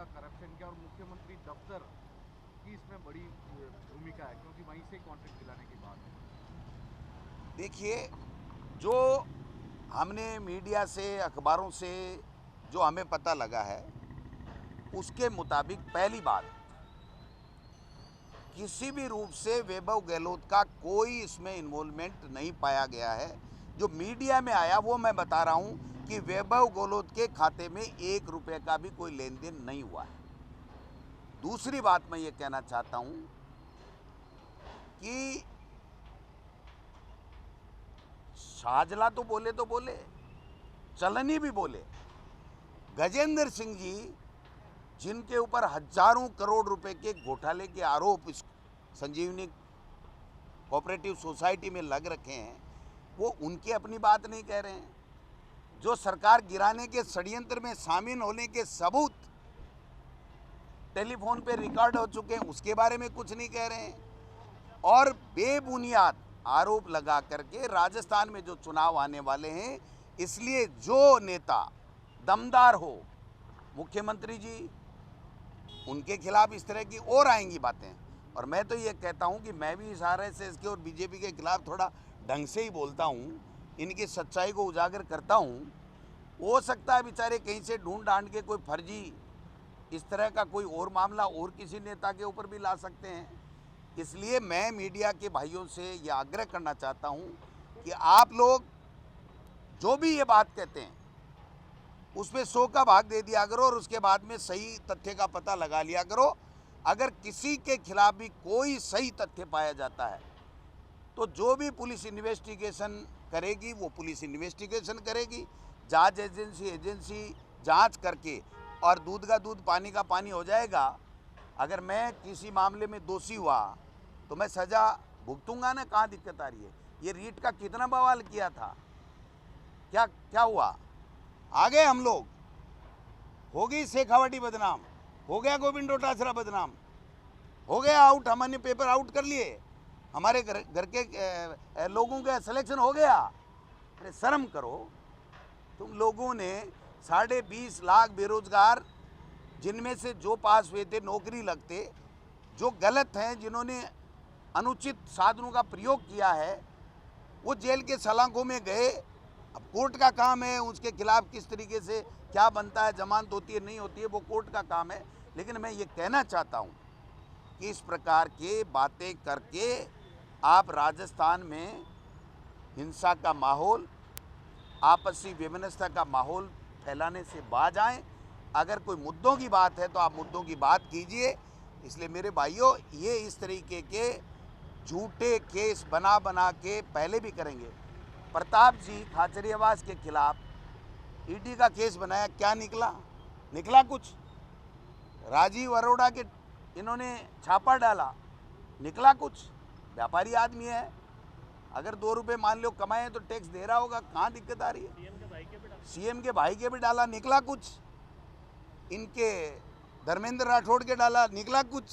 का करप्शन किया और मुख्यमंत्री दफ्तर की इसमें बड़ी भूमिका है, क्योंकि वहीं से कॉन्ट्रैक्ट दिलाने की बात है। देखिए, जो हमने मीडिया से, अखबारों से जो हमें पता लगा है, उसके मुताबिक पहली बात, किसी भी रूप से वैभव गहलोत का कोई इसमें इन्वॉल्वमेंट नहीं पाया गया है। जो मीडिया में आया वो मैं बता रहा हूं कि वैभव गहलोत के खाते में 1 रुपए का भी कोई लेन देन नहीं हुआ है। दूसरी बात मैं ये कहना चाहता हूं कि शाहजला तो बोले, चलनी भी बोले। गजेंद्र सिंह जी, जिनके ऊपर हजारों करोड़ रुपए के घोटाले के आरोप इस संजीवनी कोऑपरेटिव सोसाइटी में लग रखे हैं, वो उनकी अपनी बात नहीं कह रहे हैं। जो सरकार गिराने के षड्यंत्र में शामिल होने के सबूत टेलीफोन पे रिकॉर्ड हो चुके हैं, उसके बारे में कुछ नहीं कह रहे हैं। और बेबुनियाद आरोप लगा करके राजस्थान में जो चुनाव आने वाले हैं, इसलिए जो नेता दमदार हो, मुख्यमंत्री जी, उनके खिलाफ इस तरह की और आएंगी बातें। और मैं तो ये कहता हूं कि मैं भी इस आरएसएस के और बीजेपी के खिलाफ थोड़ा ढंग से ही बोलता हूं, इनकी सच्चाई को उजागर करता हूं। हो सकता है बेचारे कहीं से ढूंढ ढांड के कोई फर्जी इस तरह का कोई और मामला और किसी नेता के ऊपर भी ला सकते हैं। इसलिए मैं मीडिया के भाइयों से यह आग्रह करना चाहता हूं कि आप लोग जो भी ये बात कहते हैं उसमें 100 का भाग दे दिया करो और उसके बाद में सही तथ्य का पता लगा लिया करो। अगर किसी के खिलाफ भी कोई सही तथ्य पाया जाता है तो जो भी पुलिस इन्वेस्टिगेशन करेगी वो पुलिस इन्वेस्टिगेशन करेगी। जांच एजेंसी जांच करके और दूध का दूध पानी का पानी हो जाएगा। अगर मैं किसी मामले में दोषी हुआ तो मैं सज़ा भुगतूंगा ना, कहाँ दिक्कत आ रही है। ये रीट का कितना बवाल किया था, क्या क्या हुआ? आ गए हम लोग, हो गई शेखावाटी बदनाम, हो गया गोविंद डोटासरा बदनाम, हो गया आउट, हमने पेपर आउट कर लिए, हमारे घर के लोगों का सिलेक्शन हो गया। अरे शर्म करो, तुम लोगों ने 20.5 लाख बेरोजगार, जिनमें से जो पास हुए थे नौकरी लगते, जो गलत हैं, जिन्होंने अनुचित साधनों का प्रयोग किया है, वो जेल के सलाखों में गए। अब कोर्ट का काम है उसके खिलाफ किस तरीके से क्या बनता है, जमानत होती है नहीं होती है, वो कोर्ट का काम है। लेकिन मैं ये कहना चाहता हूँ कि इस प्रकार के बातें करके आप राजस्थान में हिंसा का माहौल, आपसी विवनता का माहौल फैलाने से बाज आएँ। अगर कोई मुद्दों की बात है तो आप मुद्दों की बात कीजिए। इसलिए मेरे भाइयों, ये इस तरीके के झूठे केस बना बना के पहले भी करेंगे। प्रताप जी खाचरियावास के खिलाफ ईडी का केस बनाया, क्या निकला? निकला कुछ? राजीव अरोड़ा के इन्होंने छापा डाला, निकला कुछ? व्यापारी आदमी है, अगर 2 रुपये मान लो कमाए तो टैक्स दे रहा होगा, कहाँ दिक्कत आ रही है? सीएम के भाई के भी डाला, निकला कुछ? इनके धर्मेंद्र राठौड़ के डाला, निकला कुछ?